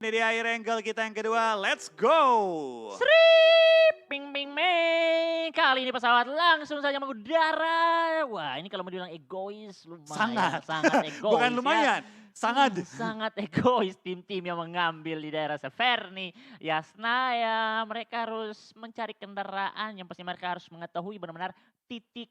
Ini dia air angle kita yang kedua, let's go! Srip, ping ping meng. Kali ini pesawat langsung saja mengudara. Wah, ini kalau mau dibilang egois lumayan, Sangat, sangat bukan egois ya. lumayan, sangat. Sangat egois tim-tim yang mengambil di daerah Severny, Yasnaya. Mereka harus mencari kendaraan yang pasti mereka harus mengetahui benar-benar titik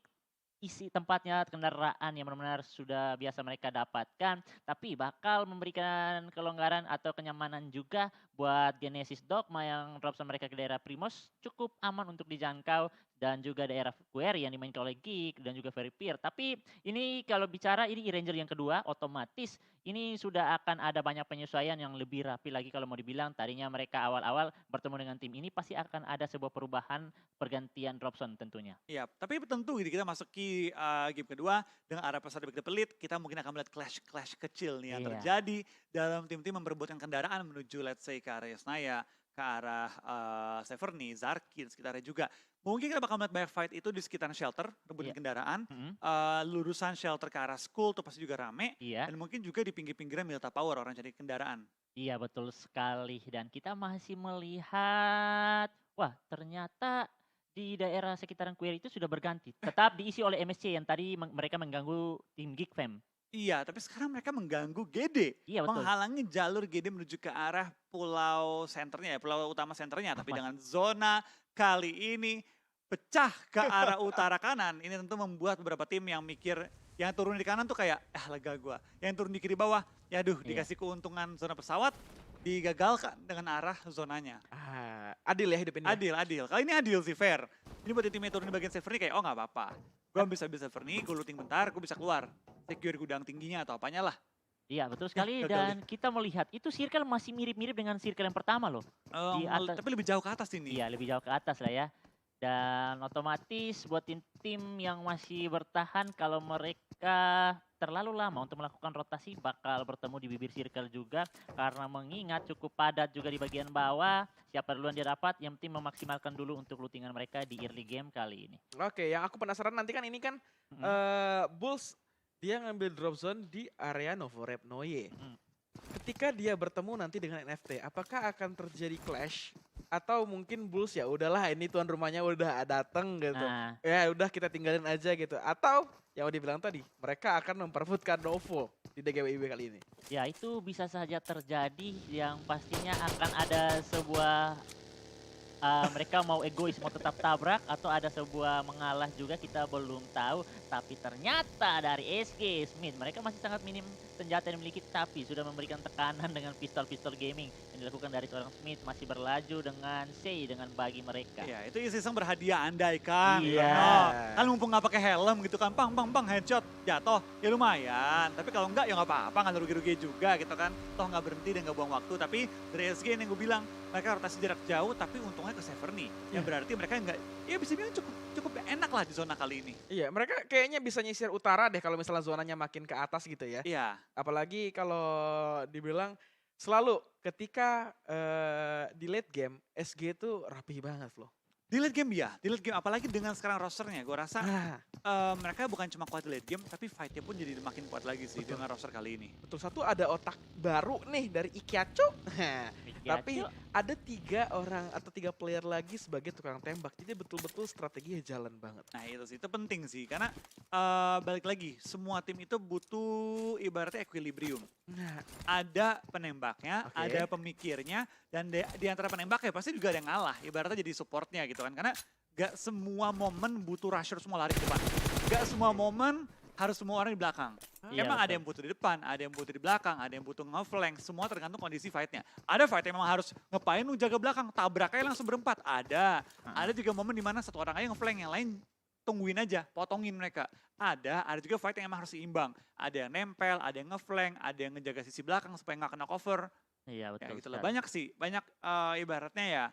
isi tempatnya kendaraan yang benar-benar sudah biasa mereka dapatkan, tapi bakal memberikan kelonggaran atau kenyamanan juga buat Genesis Dogma yang dropson mereka ke daerah Primos cukup aman untuk dijangkau dan juga daerah Query yang dimainkan oleh Geek dan juga Very Peer. Tapi ini kalau bicara ini Ranger yang kedua, otomatis ini sudah akan ada banyak penyesuaian yang lebih rapi lagi kalau mau dibilang tadinya mereka awal-awal bertemu dengan tim ini pasti akan ada sebuah perubahan pergantian dropson tentunya. Iya, tapi tentu gitu kita masuki game kedua dengan arah pasar Big the Pelit, kita mungkin akan melihat clash-clash kecil nih yang Iya. terjadi dalam tim-tim memperebutkan kendaraan menuju let's say ke arah Yasnaya, ke arah Severny, Zarki, dan sekitarnya juga. Mungkin kita bakal melihat banyak fight itu di sekitaran shelter, rebutin Iya. kendaraan, Mhm. lurusan shelter ke arah school tuh pasti juga rame, Iya. dan mungkin juga di pinggir-pinggiran Milta Power orang cari kendaraan. Iya betul sekali dan kita masih melihat, wah ternyata di daerah sekitaran Query itu sudah berganti. Tetap diisi oleh MSC yang tadi mereka mengganggu tim Geek Fam. Iya, tapi sekarang mereka mengganggu GD, Iya betul. menghalangi jalur GD menuju ke arah pulau senternya ya, pulau utama senternya. Tapi Mas dengan zona kali ini pecah ke arah utara kanan, ini tentu membuat beberapa tim yang mikir, yang turun di kanan tuh kayak, lega gua. Yang turun di kiri bawah, ya aduh Iya. dikasih keuntungan zona pesawat, digagalkan dengan arah zonanya. Adil ya hidup ini. Adil, adil. Kali ini adil sih, fair. Ini buat tim yang turun di bagian Severny kayak, oh nggak apa-apa. Gue bisa Severny, gue looting bentar, gue bisa keluar. Secure gudang tingginya atau apanya lah. Iya betul sekali gagal dan kita melihat itu circle masih mirip-mirip dengan circle yang pertama loh. Di atas. Tapi lebih jauh ke atas ini. Iya lebih jauh ke atas lah ya. Dan otomatis buat tim-tim yang masih bertahan kalau mereka terlalu lama untuk melakukan rotasi bakal bertemu di bibir circle juga karena mengingat cukup padat juga di bagian bawah. Siapa duluan dia dapat, yang penting memaksimalkan dulu untuk lootingan mereka di early game kali ini. Oke, yang aku penasaran nanti kan ini kan Bulls dia ngambil drop zone di area Novorepnoye. Mm. Ketika dia bertemu nanti dengan NFT, apakah akan terjadi clash atau mungkin Bulls ya udahlah ini tuan rumahnya udah dateng gitu. Nah, Ya udah kita tinggalin aja gitu. Atau yang udah dibilang tadi, mereka akan memperebutkan Novo di DGWIB kali ini. ya itu bisa saja terjadi yang pastinya akan ada sebuah mereka mau egois mau tetap tabrak atau ada sebuah mengalah juga kita belum tahu, tapi ternyata dari SG Smith mereka masih sangat minim senjata yang dimiliki tapi sudah memberikan tekanan dengan pistol-pistol gaming yang dilakukan dari seorang Smith masih berlaju dengan Sei dengan bagi mereka. Iya, itu iseng berhadiah andai kan. Iya. Kan mumpung nggak pakai helm gitu kan, bang headshot jatuh, ya lumayan. Tapi kalau enggak ya nggak apa-apa, nggak rugi-rugi juga gitu kan. Toh nggak berhenti dan nggak buang waktu. Tapi dari SG yang gue bilang, mereka rotasi jarak jauh tapi untungnya ke Severny. Yang berarti mereka nggak, ya bisa bilang cukup enak lah di zona kali ini. Iya, mereka kayaknya bisa nyisir utara deh kalau misalnya zonanya makin ke atas gitu ya. Iya. Apalagi kalau dibilang selalu ketika di late game SG itu rapi banget loh. Di late game ya, di late game apalagi dengan sekarang rosternya, gue rasa Nah, mereka bukan cuma kuat di late game, tapi fightnya pun jadi makin kuat lagi sih Betul. dengan roster kali ini. betul satu ada otak baru nih dari Ikiacho. Tapi ada 3 orang atau 3 player lagi sebagai tukang tembak. Jadi betul-betul strateginya jalan banget. Nah itu sih, itu penting sih. Karena balik lagi, semua tim itu butuh ibaratnya equilibrium. Nah, Ada penembaknya, Oke. ada pemikirnya, dan di antara penembaknya pasti juga ada yang ngalah. Ibaratnya jadi supportnya gitu kan. Karena gak semua momen butuh rusher semua lari ke depan. Gak semua momen harus semua orang di belakang. Iya, Emang ada betul. yang butuh di depan, ada yang butuh di belakang, ada yang butuh nge-flank. Semua tergantung kondisi fightnya. Ada fight yang memang harus ngepain lu jaga belakang, tabrak aja langsung berempat. Ada juga momen dimana satu orang aja nge-flank, yang lain tungguin aja, potongin mereka. Ada juga fight yang emang harus seimbang. Ada yang nempel, ada yang nge-flank, ada yang ngejaga sisi belakang supaya nggak kena cover. Iya Ya betul gitu lah, sekali. banyak sih, banyak ibaratnya ya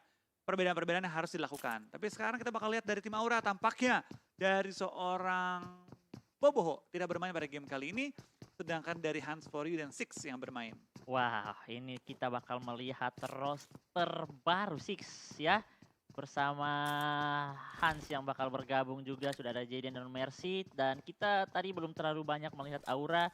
perbedaan-perbedaan yang harus dilakukan. Tapi sekarang kita bakal lihat dari tim Aura tampaknya dari seorang Boboho tidak bermain pada game kali ini, sedangkan dari Hans For You dan Six yang bermain. Wah, ini kita bakal melihat roster baru Six ya. Bersama Hans yang bakal bergabung juga, sudah ada Jaden dan Mercy. Dan kita tadi belum terlalu banyak melihat Aura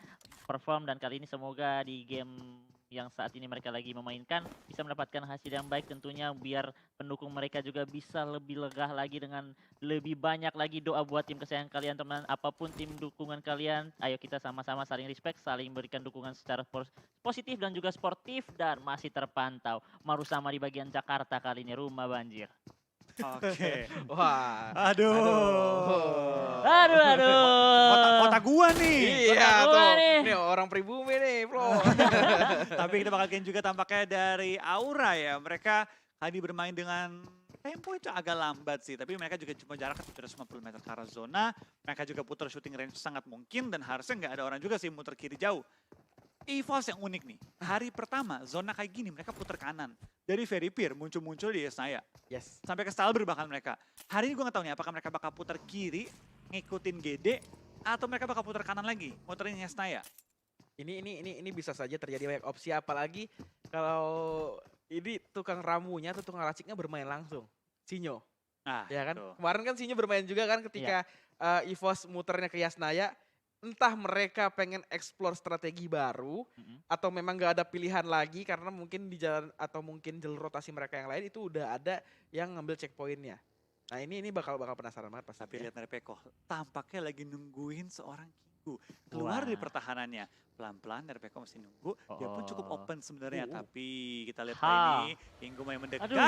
perform dan kali ini semoga di game yang saat ini mereka lagi memainkan bisa mendapatkan hasil yang baik tentunya biar pendukung mereka juga bisa lebih lega lagi dengan lebih banyak lagi doa buat tim kesayangan kalian teman. Apapun tim dukungan kalian, ayo kita sama-sama saling respect, saling berikan dukungan secara positif dan juga sportif dan masih terpantau. Marusama di bagian Jakarta kali ini rumah banjir. Oke. Wah. Aduh. Aduh, aduh. Kota gua nih. Iya Kota gua tuh. nih. Ini orang pribumi nih, bro. Tapi kita bakal lihat juga tampaknya dari Aura ya. Mereka tadi bermain dengan tempo itu agak lambat sih. Tapi mereka juga cuma jarak 750 meter ke arah zona. Mereka juga putar shooting range sangat mungkin. Dan harusnya nggak ada orang juga sih muter kiri jauh. EVOS yang unik nih. Hari pertama zona kayak gini mereka putar kanan. Dari Very Peer muncul-muncul di Yesnaya. Yes. Sampai ke Stalber bahkan mereka. Hari ini gue gak tahu nih apakah mereka bakal putar kiri, ngikutin GD, atau mereka bakal putar kanan lagi, muterin Yesnaya. Ini bisa saja terjadi banyak opsi, apalagi kalau ini tukang ramunya atau tukang raciknya bermain langsung. Sinyo. Nah, Ya kan? itu. Kemarin kan Sinyo bermain juga kan ketika EVOS muternya ke Yasnaya. Entah mereka pengen explore strategi baru atau memang gak ada pilihan lagi karena mungkin di jalan atau mungkin jalur rotasi mereka yang lain itu udah ada yang ngambil checkpointnya. Nah ini bakal penasaran banget pasti. Tapi lihat Nerpeko, tampaknya lagi nungguin seorang Kingu. Keluar dari Wah. pertahanannya. Pelan-pelan Nerpeko masih nunggu. Dia pun cukup Oh. open sebenarnya. Tapi kita lihat Ha. ini, Kingu main mendekat. Aduh.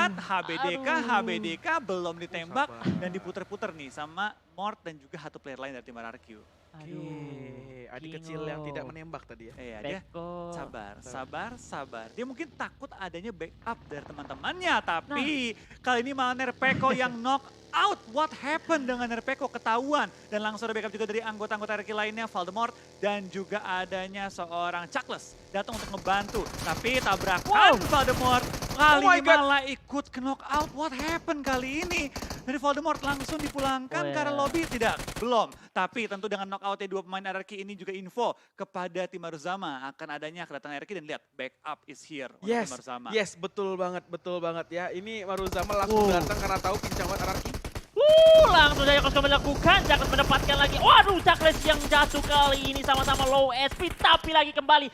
HBDK belum ditembak. Sabar. Dan diputer-puter nih sama Mort dan juga satu player lain dari tim RRQ. Oke, adik kecil Kingo. yang tidak menembak tadi ya. Iya, dia Peko. sabar. Dia mungkin takut adanya backup dari teman-temannya, tapi kali ini malah Nerpeko yang knock out. What happened dengan Nerpeko ketahuan dan langsung ada backup juga dari anggota-anggota RQ lainnya, Voldemort dan juga adanya seorang Chuckless datang untuk ngebantu. Tapi tabrakan Voldemort kali Oh my ini God. malah ikut ke knock out. What happened kali ini? Dari Voldemort langsung dipulangkan ke arah lobby? Tidak, belum. Tapi tentu dengan knockout-nya dua pemain RRQ ini juga info kepada tim Maruzama akan adanya kedatangan RRQ dan lihat backup is here untuk tim Maruzama. Yes, betul banget ya. Ini Maruzama langsung datang karena tahu pincang banget Ararki. Langsung saja Cosco melakukan, Chuckless mendapatkan lagi. Waduh, Chuckless yang jatuh kali ini sama-sama low SP, tapi lagi kembali.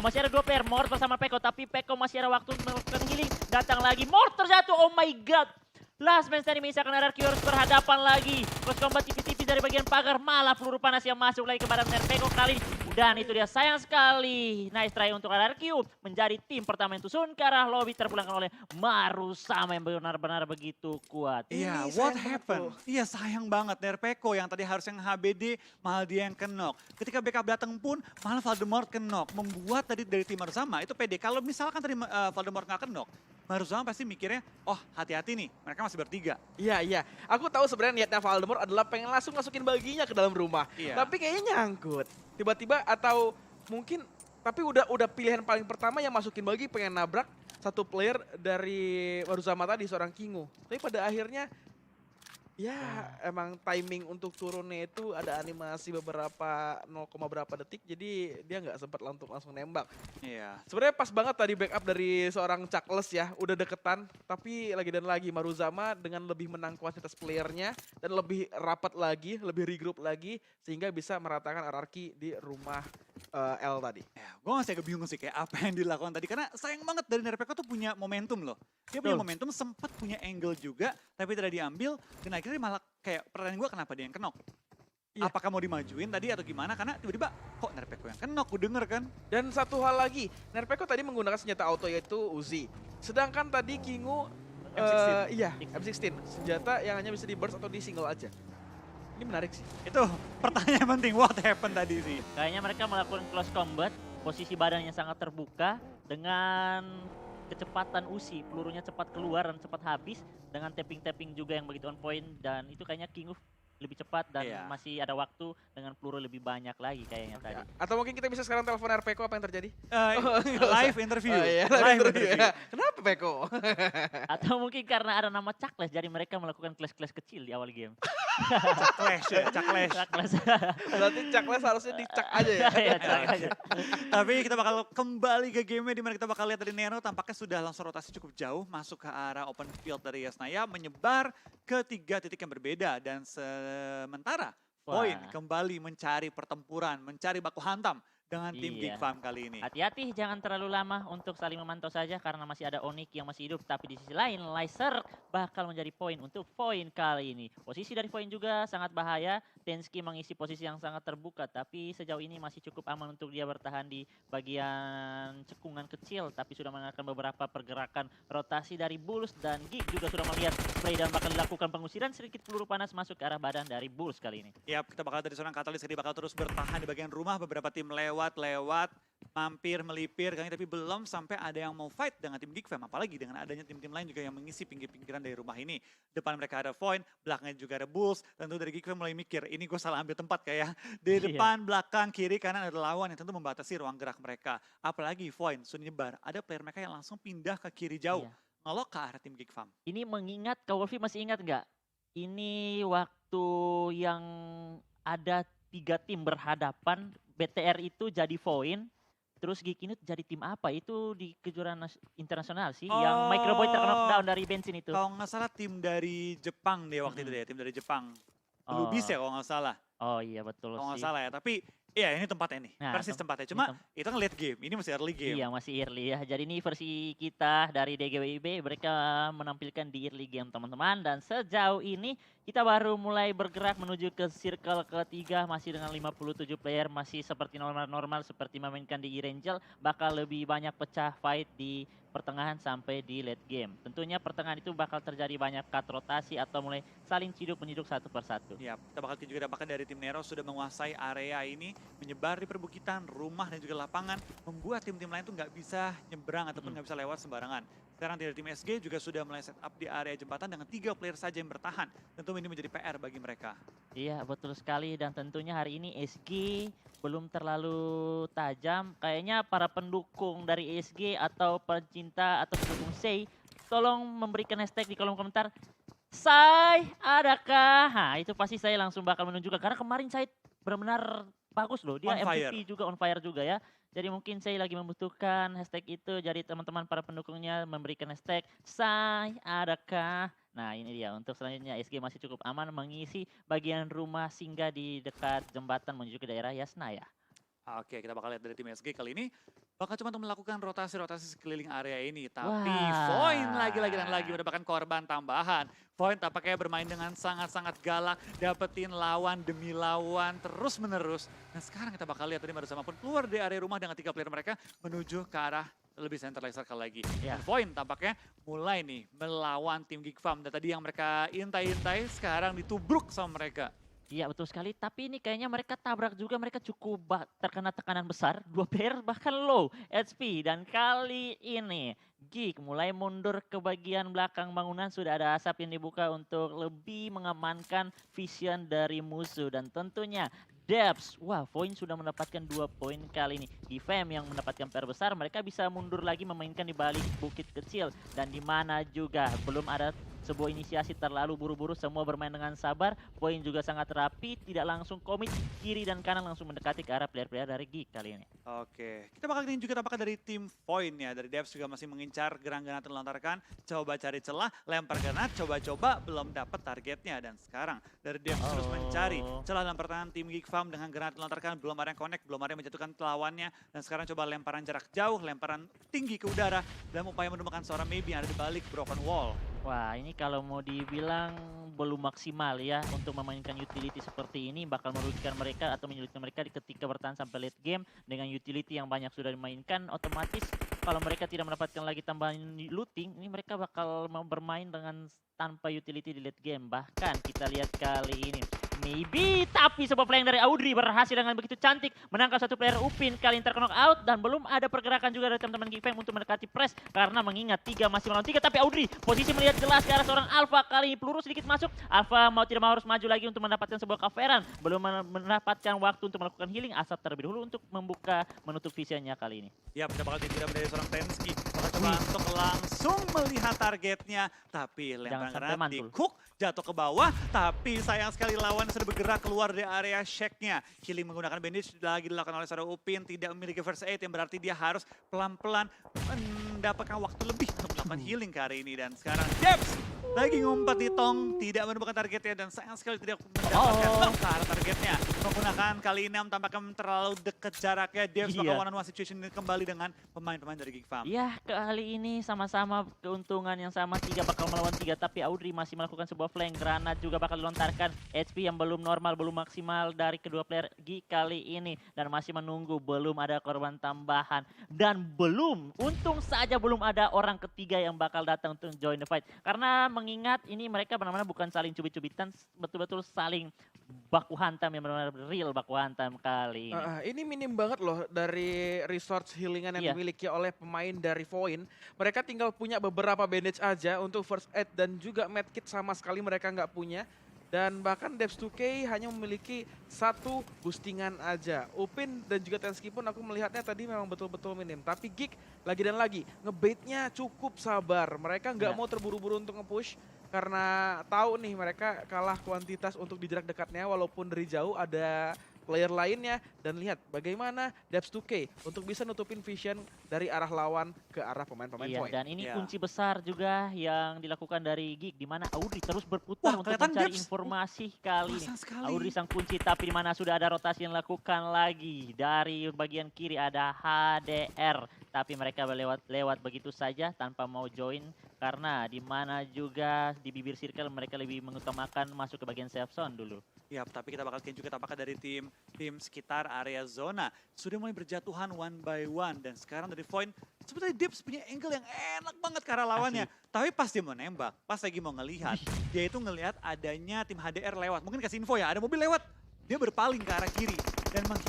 Masih ada dua player, Mort bersama Peko, tapi Peko masih ada waktu untuk melakukan healing. Datang lagi, Mort terjatuh, oh my god. Last man standing menyisakan RRQ harus berhadapan lagi. Cross combat tipis-tipis dari bagian pagar, malah peluru panas yang masuk lagi ke badan Peko kali ini. Dan itu dia, sayang sekali. Nice try untuk RRQ menjadi tim pertama yang tusun ke arah lobby terpulangkan oleh Marusama yang benar-benar begitu kuat. Iya, Ini what sayang banget happened? loh. Iya, sayang banget. Nerpeko yang tadi harus yang HBD, malah dia yang kenok. Ketika backup datang pun, malah Voldemort kenok. Membuat tadi dari tim Maruzama itu pede. Kalau misalkan tadi Voldemort nggak kenok, Maruzama pasti mikirnya, oh hati-hati nih, mereka masih bertiga. Iya. Aku tahu sebenarnya niatnya Voldemort adalah pengen langsung masukin baginya ke dalam rumah. Iya. Tapi kayaknya nyangkut. Tiba-tiba atau mungkin tapi udah pilihan paling pertama yang masukin bagi pengen nabrak satu player dari Maruzama tadi seorang Kingu. Tapi pada akhirnya ya emang timing untuk turunnya itu ada animasi beberapa 0, berapa detik jadi dia nggak sempat langsung nembak. Iya. Sebenarnya pas banget tadi backup dari seorang Chuckless ya, udah deketan, tapi lagi dan lagi Maruzama dengan lebih menang kuantitas playernya dan lebih rapat lagi, lebih regroup lagi, sehingga bisa meratakan RRQ di rumah L tadi. Ya, gue masih agak bingung sih kayak apa yang dilakukan tadi. Karena sayang banget dari Nerpeko tuh punya momentum loh. Dia punya momentum, sempat punya angle juga, tapi tidak diambil. Dan akhirnya malah kayak pertanyaan gue kenapa dia yang kenok. Iya. Apakah mau dimajuin tadi atau gimana? Karena tiba-tiba kok Nerpeko yang kenok, gue denger kan. Dan satu hal lagi, Nerpeko tadi menggunakan senjata auto yaitu Uzi. Sedangkan tadi Kingu, M16. iya M16, senjata yang hanya bisa di burst atau di single aja. Ini menarik sih. Itu pertanyaan penting, what happened tadi sih. Kayaknya mereka melakukan close combat, posisi badannya sangat terbuka dengan kecepatan usi, pelurunya cepat keluar dan cepat habis dengan tapping-tapping juga yang begitu on point dan itu kayaknya Kingu lebih cepat dan Iya. masih ada waktu dengan peluru lebih banyak lagi kayaknya tadi. Atau mungkin kita bisa sekarang telepon RPeko apa yang terjadi? Eh, live interview. Oh, iya, Live interview. Kenapa Peko? Atau mungkin karena ada nama Chuckless jadi mereka melakukan clash-clash kecil di awal game. Clash ya, Chuckless. Chuckless. Berarti Chuckless harusnya dicak aja ya. Iya, Chuck aja. Tapi kita bakal kembali ke game di mana kita bakal lihat dari Nero tampaknya sudah langsung rotasi cukup jauh masuk ke arah open field dari Yasnaya menyebar ke 3 titik yang berbeda dan sementara Wah. Poin kembali mencari pertempuran, mencari baku hantam dengan tim Iya. Geek Farm kali ini. Hati-hati jangan terlalu lama untuk saling memantau saja karena masih ada Onyx yang masih hidup. Tapi di sisi lain Laser bakal menjadi poin untuk poin kali ini. Posisi dari poin juga sangat bahaya. Tensky mengisi posisi yang sangat terbuka. Tapi sejauh ini masih cukup aman untuk dia bertahan di bagian cekungan kecil. Tapi sudah menggunakan beberapa pergerakan rotasi dari Bulls. Dan Geek juga sudah melihat play dan bakal dilakukan pengusiran. Sedikit peluru panas masuk ke arah badan dari Bulls kali ini. Yap, kita bakal dari seorang Katalis jadi bakal terus bertahan di bagian rumah. Beberapa tim lewat, mampir, melipir, tapi belum sampai ada yang mau fight dengan tim Geek Fam. Apalagi dengan adanya tim-tim lain juga yang mengisi pinggir-pinggiran dari rumah ini. Depan mereka ada Void, belakangnya juga ada Bulls. Tentu dari Geek Fam mulai mikir, ini gue salah ambil tempat kayak. Di Iya. depan, belakang, kiri, kanan ada lawan yang tentu membatasi ruang gerak mereka. Apalagi Void, sudah nyebar. Ada player mereka yang langsung pindah ke kiri jauh. Iya. Ngelok ke arah tim Geek Fam. Ini mengingat, Kak Wolfie masih ingat nggak? Ini waktu yang ada 3 tim berhadapan, BTR itu jadi Void, terus Geek ini jadi tim apa? Itu di kejuaraan internasional sih, yang Microboy terkena knockdown dari bensin itu. Kalau nggak salah tim dari Jepang deh waktu itu deh, tim dari Jepang. Blue Beast ya kalau nggak salah. Oh iya betul Kalau nggak sih. salah ya, tapi iya ini tempatnya nih, Nah, persis tempatnya. Cuma itu kan late game, ini masih early game. Iya masih early ya. Jadi ini versi kita dari DGWIB, mereka menampilkan di early game teman-teman. Dan sejauh ini kita baru mulai bergerak menuju ke circle ketiga, masih dengan 57 player, masih seperti normal-normal seperti memainkan di E-Rangel. Bakal lebih banyak pecah fight di pertengahan sampai di late game. Tentunya pertengahan itu bakal terjadi banyak cut rotasi atau mulai saling ciduk-menyiduk satu persatu. Ya, kita bakal juga dapatkan dari tim Nero sudah menguasai area ini, menyebar di perbukitan, rumah dan juga lapangan, membuat tim-tim lain tuh nggak bisa nyebrang ataupun nggak bisa lewat sembarangan. Sekarang dari tim SG juga sudah mulai set up di area jembatan dengan 3 player saja yang bertahan. Tentu ini menjadi PR bagi mereka. Iya betul sekali dan tentunya hari ini SG belum terlalu tajam. Kayaknya para pendukung dari SG atau pencinta atau pendukung Sei tolong memberikan hashtag di kolom komentar. Sai, adakah? Nah itu pasti saya langsung bakal menunjukkan karena kemarin saya benar-benar bagus loh. Dia On fire. MVP juga on fire juga ya. Jadi mungkin saya lagi membutuhkan hashtag itu. Jadi teman-teman para pendukungnya memberikan hashtag Sai, adakah? Nah ini dia untuk selanjutnya SG masih cukup aman mengisi bagian rumah singgah di dekat jembatan menuju ke daerah Yasnaya. Oke, kita bakal lihat dari tim SG kali ini. Bakal cuma untuk melakukan rotasi-rotasi sekeliling area ini. Tapi Wah. Void lagi mendapatkan korban tambahan. Void tampaknya bermain dengan sangat-sangat galak. Dapetin lawan demi lawan terus-menerus. Dan sekarang kita bakal lihat tadi Maruzama pun keluar dari area rumah dengan 3 player mereka menuju ke arah lebih centralized circle lagi. Ya. Dan Void tampaknya mulai nih melawan tim Geek Farm. Dan tadi yang mereka intai-intai sekarang ditubruk sama mereka. Iya betul sekali, tapi ini kayaknya mereka tabrak juga, mereka cukup terkena tekanan besar, 2 player bahkan low HP. Dan kali ini Geek mulai mundur ke bagian belakang bangunan, sudah ada asap yang dibuka untuk lebih mengamankan vision dari musuh. Dan tentunya Debs, wah Void sudah mendapatkan 2 poin kali ini. Gfam yang mendapatkan PR besar, mereka bisa mundur lagi memainkan di balik bukit kecil. Dan di mana juga belum ada sebuah inisiasi terlalu buru-buru, semua bermain dengan sabar. Poin juga sangat rapi, tidak langsung komit kiri dan kanan, langsung mendekati ke arah player-player dari Geek kali ini. Oke, kita bakal ingin juga tampakkan dari tim Void ya. Dari Devs juga masih mengincar granat terlontarkan. Coba cari celah, lempar granat, coba-coba belum dapat targetnya. Dan sekarang dari Devs terus mencari celah dalam pertahanan tim Geek Farm dengan granat dilontarkan. Belum ada yang connect, belum ada yang menjatuhkan lawannya. Dan sekarang coba lemparan jarak jauh, lemparan tinggi ke udara. Dalam upaya menemukan seorang maybe yang ada di balik broken wall. Wah ini kalau mau dibilang belum maksimal ya untuk memainkan utility seperti ini, bakal merugikan mereka atau menyulitkan mereka di ketika bertahan sampai late game. Dengan utility yang banyak sudah dimainkan, otomatis kalau mereka tidak mendapatkan lagi tambahan looting, ini mereka bakal bermain dengan tanpa utility di late game. Bahkan kita lihat kali ini maybe, tapi sebuah flank dari Audrey berhasil dengan begitu cantik menangkap satu player Upin, kali ini terknock out. Dan belum ada pergerakan juga dari teman-teman Gfam untuk mendekati press karena mengingat 3 masih melawan 3. Tapi Audrey posisi melihat jelas ke arah seorang Alpha, kali ini peluru sedikit masuk. Alpha mau tidak mau harus maju lagi untuk mendapatkan sebuah coveran. Belum mendapatkan waktu untuk melakukan healing, asap terlebih dahulu untuk menutup visionnya kali ini. Ya, kita bakal ditiram dari seorang Tensky. Bakal coba untuk langsung melihat targetnya. Tapi lemparan sampai granat di mantul. Cook, jatuh ke bawah. Tapi sayang sekali lawan sudah bergerak keluar dari area Shake-nya. Healing menggunakan bandage lagi dilakukan oleh seorang Upin. Tidak memiliki first aid yang berarti dia harus pelan-pelan mendapatkan waktu lebih untuk melakukan healing ke hari ini. Dan sekarang Debs Lagi ngumpet di tong, tidak menemukan targetnya dan sayang sekali tidak mendapatkan ke arah targetnya. Menggunakan kali 6 tampaknya terlalu dekat jaraknya. Devs bakal Iya. one-on-one situation ini kembali dengan pemain-pemain dari Geek Farm. Ya, kali ini sama-sama keuntungan yang sama, 3 bakal melawan 3, tapi Audrey masih melakukan sebuah flank. Granat juga bakal dilontarkan, HP yang belum normal, belum maksimal dari kedua player Geek kali ini. Dan masih menunggu, belum ada korban tambahan. Dan untung saja belum ada orang ketiga yang bakal datang untuk join the fight. Karena mengingat ini mereka benar-benar bukan saling cubit-cubitan, betul-betul saling baku hantam yang benar-benar real baku hantam kali ini. Ini minim banget loh dari resource healingan yang Iya. dimiliki oleh pemain dari Voin. Mereka tinggal punya beberapa bandage aja untuk first aid dan juga medkit sama sekali mereka nggak punya. Dan bahkan Devs 2K hanya memiliki 1 boostingan aja. Upin dan juga Tensky pun aku melihatnya tadi memang betul-betul minim. Tapi Geek lagi dan lagi ngebaitnya cukup sabar. Mereka nggak Ya. mau terburu-buru untuk nge-push. Karena tahu nih mereka kalah kuantitas untuk di jarak dekatnya walaupun dari jauh ada player lainnya. Dan lihat bagaimana Devs 2K untuk bisa nutupin vision dari arah lawan ke arah pemain-pemain Iya, Void. dan ini Iya. kunci besar juga yang dilakukan dari Geek, di mana Audrey terus berputar Wah, untuk kelihatan mencari Devs. informasi kali ini. Pasang sekali. Audrey sang kunci, tapi di mana sudah ada rotasi yang dilakukan lagi. Dari bagian kiri ada HDR, tapi mereka lewat begitu saja tanpa mau join. Karena di mana juga di bibir circle mereka lebih mengutamakan masuk ke bagian safe zone dulu. Ya, tapi kita bakal juga tampaknya dari tim sekitar area zona sudah mulai berjatuhan one by one dan sekarang dari Void sebetulnya Dips punya angle yang enak banget ke arah lawannya. Tapi pas dia mau nembak, pas lagi mau ngelihat, dia itu ngelihat adanya tim HDR lewat. Mungkin kasih info ya, ada mobil lewat. Dia berpaling ke arah kiri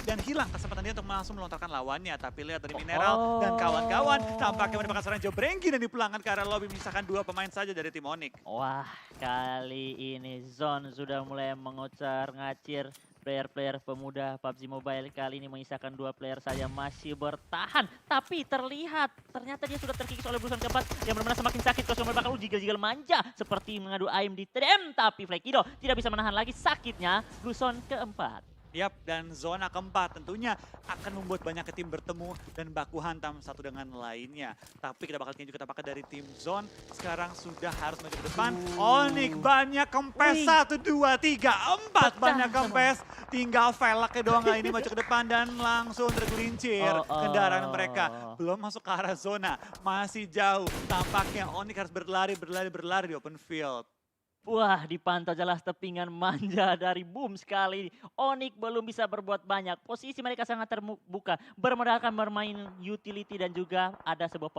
dan hilang kesempatan dia untuk langsung melontarkan lawannya. Tapi lihat dari Mineral dan kawan-kawan tampaknya mendapatkan serangan Jobrenki dan dipulangkan ke arah lobby menyisakan 2 pemain saja dari tim Onyx. Wah, kali ini Zone sudah mulai mengocar-ngacir. Player-player pemuda PUBG Mobile kali ini menyisakan 2 player saja masih bertahan. Tapi terlihat ternyata dia sudah terkikis oleh Bluezone keempat yang benar-benar semakin sakit. Cosmo bakal jigal-jigal manja seperti mengadu aim di TDM. Tapi Flekido tidak bisa menahan lagi sakitnya Bluezone keempat. Yap, dan zona keempat tentunya akan membuat banyak tim bertemu dan baku hantam satu dengan lainnya. Tapi kita bakal juga tampaknya dari tim Zone sekarang sudah harus maju ke depan. Onyx banyak kempes, 1, 2, 3, 4 banyak kempes. Tinggal velaknya doang kali ini maju ke depan dan langsung tergelincir kendaraan mereka. Belum masuk ke arah zona, masih jauh. Tampaknya Onyx harus berlari di open field. Wah, dipantau jelas tepingan manja dari Boom sekali. Onyx belum bisa berbuat banyak. Posisi mereka sangat terbuka. Bermodalkan bermain utility dan juga ada sebuah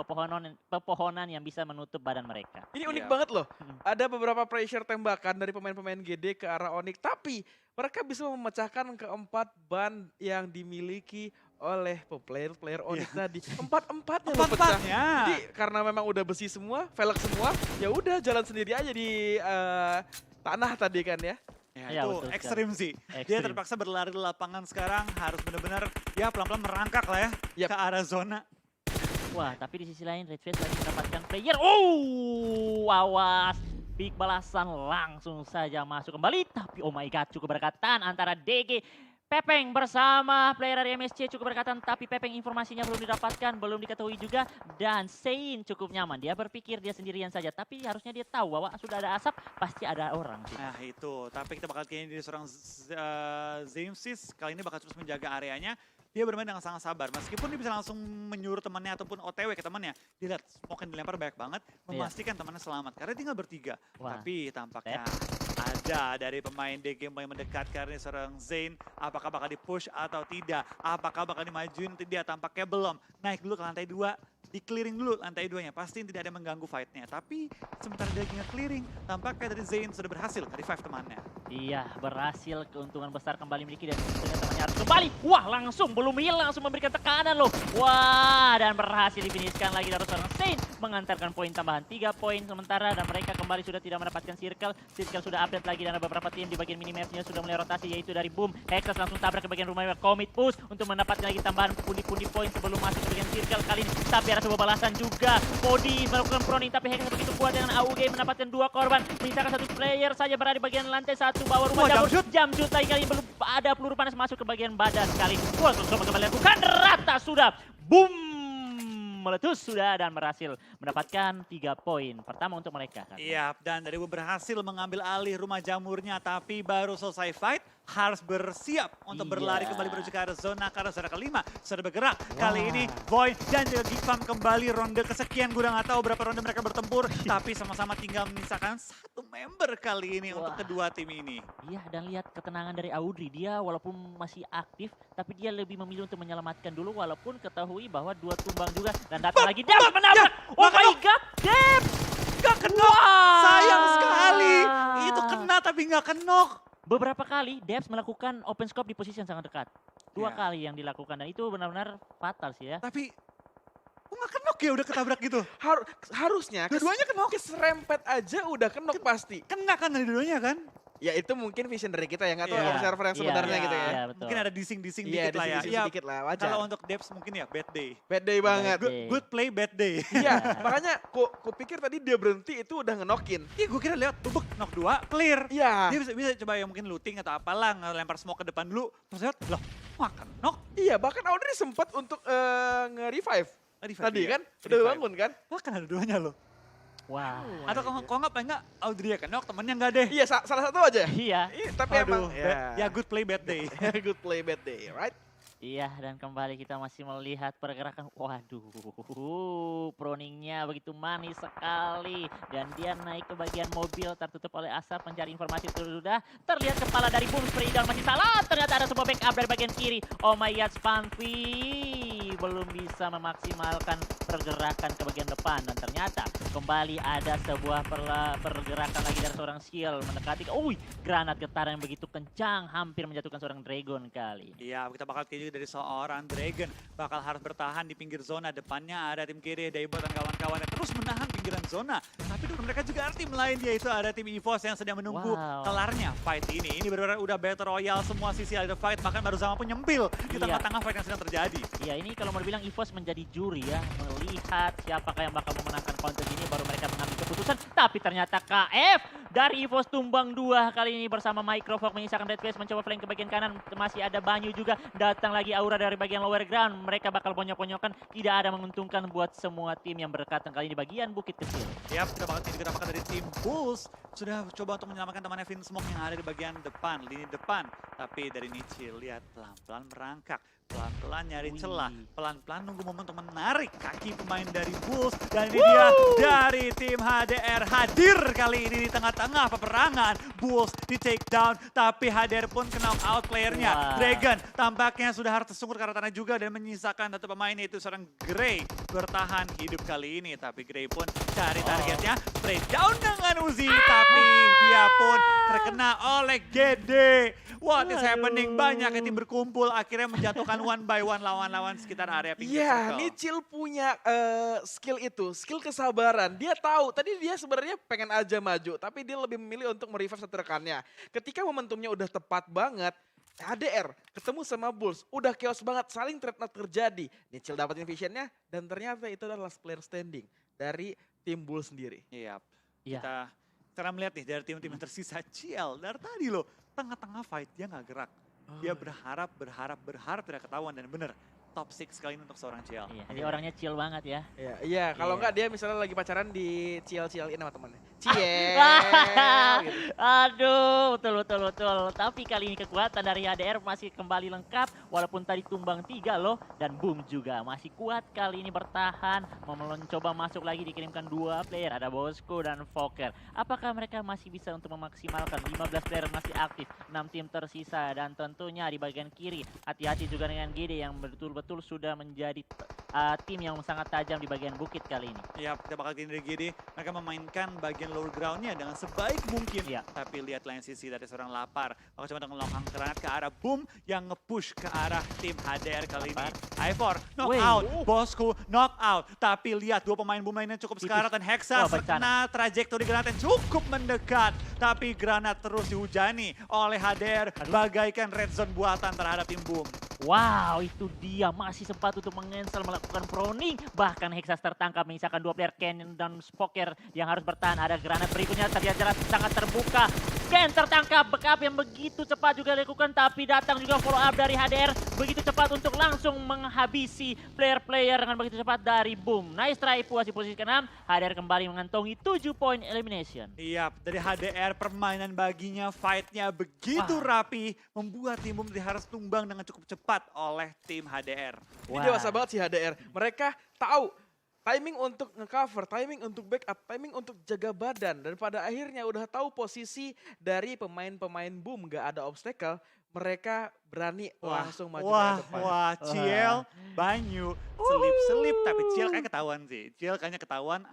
pepohonan yang bisa menutup badan mereka. Ini unik Iya. banget loh. Ada beberapa pressure tembakan dari pemain-pemain GD ke arah Onyx. Tapi mereka bisa memecahkan keempat ban yang dimiliki oleh player Onyx tadi. Empat-empatnya loh pecah. Empat-empatnya. Jadi karena memang udah besi semua, velg semua, ya udah jalan sendiri aja di tanah tadi kan ya. Ya, Ya, itu betul ekstrim sih. Dia Ekstrim. terpaksa berlari di lapangan sekarang harus benar-benar ya pelan-pelan merangkak lah ya Yap. ke arah zona. Wah, tapi di sisi lain Red Face lagi mendapatkan player. Oh, awas. Big balasan langsung saja masuk kembali. Tapi oh my god, cukup berdekatan antara DG Pepeng bersama player dari MSC cukup berdekatan, tapi Pepeng informasinya belum didapatkan, belum diketahui juga. Dan Sein cukup nyaman, dia berpikir dia sendirian saja, tapi harusnya dia tahu bahwa sudah ada asap, pasti ada orang. Nah itu, tapi kita bakal kayaknya dari seorang Zamesys kali ini bakal terus menjaga areanya. Dia bermain dengan sangat sabar, meskipun dia bisa langsung menyuruh temannya ataupun OTW ke temannya. Dilihat, smoke yang dilempar banyak banget, memastikan temannya selamat. Karena tinggal bertiga, Wah. tapi tampaknya ada dari pemain DG yang mendekat karena seorang Zain. Apakah bakal di-push atau tidak? Apakah bakal dimajuin atau tidak? Tampaknya belum. Naik dulu ke lantai 2. Di-clearing dulu lantai 2-nya. Pasti tidak ada yang mengganggu fight-nya. Tapi sementara dia nge-clearing, tampaknya dari Zain sudah berhasil nge-revive temannya. Iya, berhasil, keuntungan besar kembali miliki dan tentunya temannya harus kembali. Wah, langsung belum hilang, langsung memberikan tekanan loh. Wah, dan berhasil difinishkan lagi dari seorang Saint mengantarkan poin tambahan 3 poin sementara dan mereka kembali sudah tidak mendapatkan circle. Circle sudah update lagi dan ada beberapa tim di bagian minimapnya sudah mulai rotasi yaitu dari Boom. Hexas langsung tabrak ke bagian rumah commit push untuk mendapatkan lagi tambahan pundi-pundi poin sebelum masuk ke bagian circle kali ini. Tapi ada sebuah balasan juga. Body melakukan proning tapi Hexas begitu kuat dengan AUG mendapatkan 2 korban. Menyisakan 1 player saja berada di bagian lantai 1 bawah rumah. Wah, Jamjut lagi kali ini belum ada peluru panas masuk ke bagian badan kali. Wah, terus kembali lakukan rata sudah. Boom. meletus sudah dan berhasil mendapatkan 3 poin pertama untuk mereka. Kan? Iya, dan dari berhasil mengambil alih rumah jamurnya, tapi baru selesai fight, harus bersiap untuk berlari Iya. kembali menuju ke arah zona, karena zona kelima sudah bergerak. Kali ini Void dan juga Gifam kembali ronde kesekian, gue udah gak tahu berapa ronde mereka bertempur, tapi sama-sama tinggal menyisakan 1 member kali ini untuk kedua tim ini. Iya, dan lihat ketenangan dari Audrey. Dia walaupun masih aktif, tapi dia lebih memilih untuk menyelamatkan dulu walaupun ketahui bahwa 2 tumbang juga. Dan datang lagi Debs menabrak. Oh my god, Debs! Gak kenok, sayang sekali. Itu kena tapi gak kenok. Beberapa kali Debs melakukan open scope di posisi yang sangat dekat. 2 Ya. kali yang dilakukan dan itu benar-benar fatal sih ya. Tapi, kok gak kenok ya udah ketabrak gitu? Harusnya Dua-duanya kenok. keserempet aja udah kenok pasti. Kena kan dari dua-duanya kan? Ya itu mungkin vision dari kita ya, nggak tahu Iya. observer yang sebenarnya gitu ya. Iya, betul. Mungkin ada dising-dising Iya, dikit lah ya. dising-dising Iya, sedikit lah, wajar. kalau untuk Debs mungkin ya bad day. Bad day banget. Bad day. Good play, bad day. Iya, makanya ku pikir tadi dia berhenti itu udah ngenokin. Iya, gue kira lihat bubuk knock 2 clear. Iya. Dia bisa coba ya mungkin looting atau apalah, ngelempar smoke ke depan dulu. Terus lihat, loh, makan knock. Iya, bahkan Audrey sempat untuk nge-revive. Tadi ya. kan, udah bangun kan? Bahkan ada duanya loh. Wah. Atau kalau nggak paling nggak Audrey ya knock, temennya nggak deh. Iya, salah satu aja. Iya. Tapi emang Ya good play, bad day. good play bad day, right? Iya, dan kembali kita masih melihat pergerakan. Waduh, proningnya begitu manis sekali. Dan dia naik ke bagian mobil tertutup oleh asap mencari informasi sudah. Terlihat kepala dari Boom Spray dan masih salah. Ternyata ada sebuah backup dari bagian kiri. Oh my god, Spanvi belum bisa memaksimalkan pergerakan ke bagian depan. Dan ternyata kembali ada sebuah pergerakan lagi dari seorang Seal mendekati. Granat getaran yang begitu kencang hampir menjatuhkan seorang Dragon kali ini. Iya, kita bakal keju dari seorang Dragon. Bakal harus bertahan di pinggir zona. Depannya ada tim kiri, Daibot dan kawan-kawannya terus menahan pinggiran zona. Tapi di mereka juga ada tim lain, yaitu ada tim EVOS yang sedang menunggu kelarnya fight ini. Ini benar-benar udah Battle Royale, semua sisi ada fight. Bahkan baru sama pun nyempil di Iya. tengah-tengah fight yang sedang terjadi. Ya ini kalau mau dibilang EVOS menjadi juri ya, melihat siapakah yang bakal memenangkan konten ini baru mereka mengambil keputusan. Tapi ternyata KF dari EVOS tumbang 2 kali ini bersama Microfox menyisakan Red Face mencoba flank ke bagian kanan. Masih ada Banyu juga, datang lagi Aura dari bagian lower ground. Mereka bakal ponyok-ponyokan, tidak ada menguntungkan buat semua tim yang berdekatan kali ini bagian bukit kecil. Yap, kita bakal dapatkan dari tim Bulls. Sudah coba untuk menyelamatkan temannya Vin Smoke yang ada di bagian depan, lini depan. Tapi dari Nichil, lihat pelan-pelan merangkak. Pelan-pelan nyari celah, pelan-pelan nunggu momen untuk menarik kaki pemain dari Bulls. Dan ini dia dari tim HDR hadir kali ini di tengah-tengah peperangan. Bulls di take down, tapi HDR pun knock out playernya. Dragon tampaknya sudah harus tersungkur ke arah tanah juga dan menyisakan satu pemain, yaitu seorang Grey. Bertahan hidup kali ini, tapi Grey pun cari targetnya. Spray down dengan Uzi, tapi dia pun terkena oleh GD. What is happening? Banyak yang tim berkumpul akhirnya menjatuhkan one by one lawan-lawan sekitar area pinggir Iya, circle. Nichil punya skill itu, skill kesabaran. Dia tahu, tadi dia sebenarnya pengen aja maju, tapi dia lebih memilih untuk merevive satu rekannya. Ketika momentumnya udah tepat banget, HDR ketemu sama Bulls, udah chaos banget, saling threat not terjadi. Nichil dapetin visionnya, dan ternyata itu adalah last player standing dari tim Bulls sendiri. Iya, Iya. kita melihat nih dari tim-tim yang tersisa, CL dari tadi loh, tengah-tengah fight dia nggak gerak. Dia berharap tidak ketahuan, dan bener top 6 kali ini untuk seorang CL. Iya, jadi orangnya chill banget ya. Iya, kalau Iya. enggak dia misalnya lagi pacaran di ciel-cielin sama temennya. Ciel. gitu. Aduh, betul. Tapi kali ini kekuatan dari HDR masih kembali lengkap. Walaupun tadi tumbang 3 loh. Dan Boom juga masih kuat kali ini bertahan. Mau mencoba masuk lagi dikirimkan 2 player. Ada Bosco dan Fokker. Apakah mereka masih bisa untuk memaksimalkan 15 player masih aktif. 6 tim tersisa. Dan tentunya di bagian kiri. Hati-hati juga dengan GD yang betul-betul sudah menjadi tim yang sangat tajam di bagian bukit kali ini. Ya, kita bakal gini dari GD. Mereka memainkan bagian lower groundnya dengan sebaik mungkin. Iya. Tapi lihat lain sisi dari seorang Lapar. Aku coba untuk ngelongkang granat ke arah Boom yang nge-push ke arah tim HDR kali ini. Ivor knock out, Bosco knock out. Tapi lihat 2 pemain Boom lainnya cukup sekarat, dan Hexa terkena trajektori granat yang cukup mendekat. Tapi granat terus dihujani oleh HDR bagaikan red zone buatan terhadap tim Boom. Wow, itu dia masih sempat untuk mengcancel melakukan proning. Bahkan Hexas tertangkap menyisakan 2 player Cannon dan Spoker yang harus bertahan. Ada granat berikutnya terlihat jelas sangat terbuka. Dan tertangkap, backup yang begitu cepat juga dilakukan, tapi datang juga follow up dari HDR begitu cepat untuk langsung menghabisi player-player dengan begitu cepat dari Boom. Nice try puas di posisi ke-6, HDR kembali mengantongi 7 poin elimination. Iya, dari HDR permainan baginya, fight-nya begitu rapi, membuat tim Boom harus tumbang dengan cukup cepat oleh tim HDR. Ini dewasa banget sih HDR. Mereka tahu timing untuk nge-cover, timing untuk backup, timing untuk jaga badan. Dan pada akhirnya udah tahu posisi dari pemain-pemain Boom, gak ada obstacle. Mereka berani langsung maju ke depan. Wah, Ciel, Banyu, selip-selip. Tapi Ciel kayak ketahuan sih. Ciel kayaknya ketahuan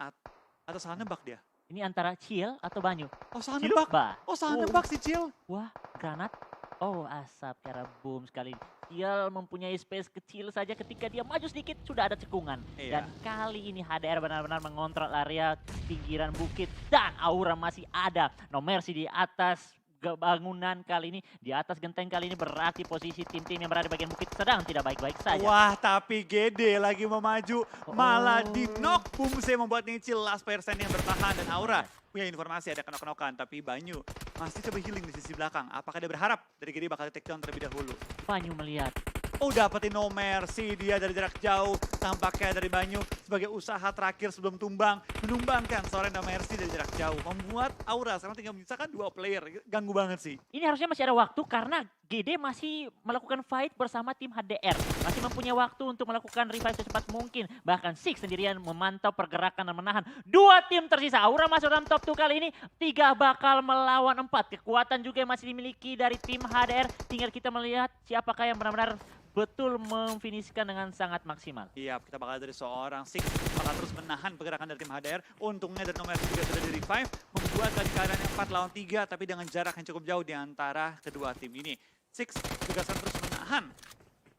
atau salah nebak dia. Ini antara Ciel atau Banyu? Oh salah nebak. Ciluba. Oh salah nebak si Ciel. Wah, granat. Oh, asap cara Boom sekali. Ciel mempunyai space kecil saja ketika dia maju sedikit sudah ada cekungan. Iya. Dan kali ini HDR benar-benar mengontrol area pinggiran bukit dan aura masih ada. No Mercy di atas bangunan kali ini, di atas genteng kali ini berarti posisi tim-tim yang berada di bagian bukit sedang tidak baik-baik saja. Wah, tapi GD lagi mau maju, malah di knock. Boomse membuat Nicil last player stand yang bertahan dan Aura punya informasi ada kenok-kenokan, tapi Banyu masih coba healing di sisi belakang. Apakah dia berharap dari GD bakal di take down terlebih dahulu? Banyu melihat. Oh, dapetin No Mercy, dia dari jarak jauh, tampaknya dari Banyu sebagai usaha terakhir sebelum tumbang, menumbangkan seorang No Mercy dari jarak jauh, membuat Aura sekarang tinggal menyisakan 2 player, ganggu banget sih. Ini harusnya masih ada waktu karena GD masih melakukan fight bersama tim HDR. Masih mempunyai waktu untuk melakukan revive secepat mungkin. Bahkan Six sendirian memantau pergerakan dan menahan 2 tim tersisa. Aura masuk dalam top 2 kali ini, 3 bakal melawan 4. Kekuatan juga yang masih dimiliki dari tim HDR. Tinggal kita melihat siapakah yang benar-benar betul memfinishkan dengan sangat maksimal. Iya, kita bakal dari seorang Six bakal terus menahan pergerakan dari tim HDR. Untungnya dari nomor juga sudah di revive, membuat tadi keadaannya 4 lawan 3, tapi dengan jarak yang cukup jauh di antara kedua tim ini. Six juga akan terus menahan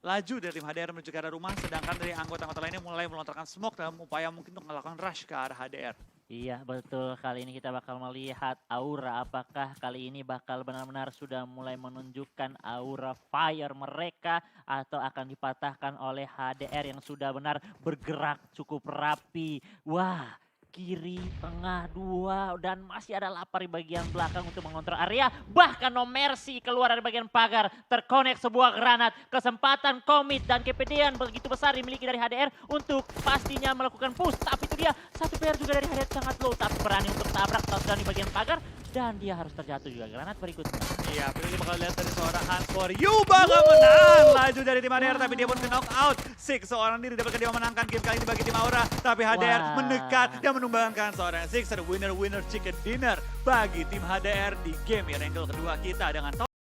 laju dari tim HDR menuju ke arah rumah, sedangkan dari anggota-anggota lainnya mulai melontarkan smoke dalam upaya mungkin untuk melakukan rush ke arah HDR. Iya betul, kali ini kita bakal melihat Aura apakah kali ini bakal benar-benar sudah mulai menunjukkan aura fire mereka atau akan dipatahkan oleh HDR yang sudah benar bergerak cukup rapi. Wah, kiri, tengah, 2 dan masih ada lapar di bagian belakang untuk mengontrol area. Bahkan No Mercy keluar dari bagian pagar, terkonek sebuah granat. Kesempatan komit dan kepedean begitu besar dimiliki dari HDR untuk pastinya melakukan push. Tapi itu dia, satu player juga dari HDR sangat low tapi berani untuk tabrak touchdown di bagian pagar. Dan dia harus terjatuh juga granat berikutnya. Iya, kita bakal lihat dari seorang Hans for You bakal menang laju dari tim HDR, tapi dia pun knock out. Six seorang diri dapat dia memenangkan game kali ini bagi tim Aura, tapi HDR mendekat dan menumbangkan seorang Six. Ada winner chicken dinner bagi tim HDR di game Erangel kedua kita dengan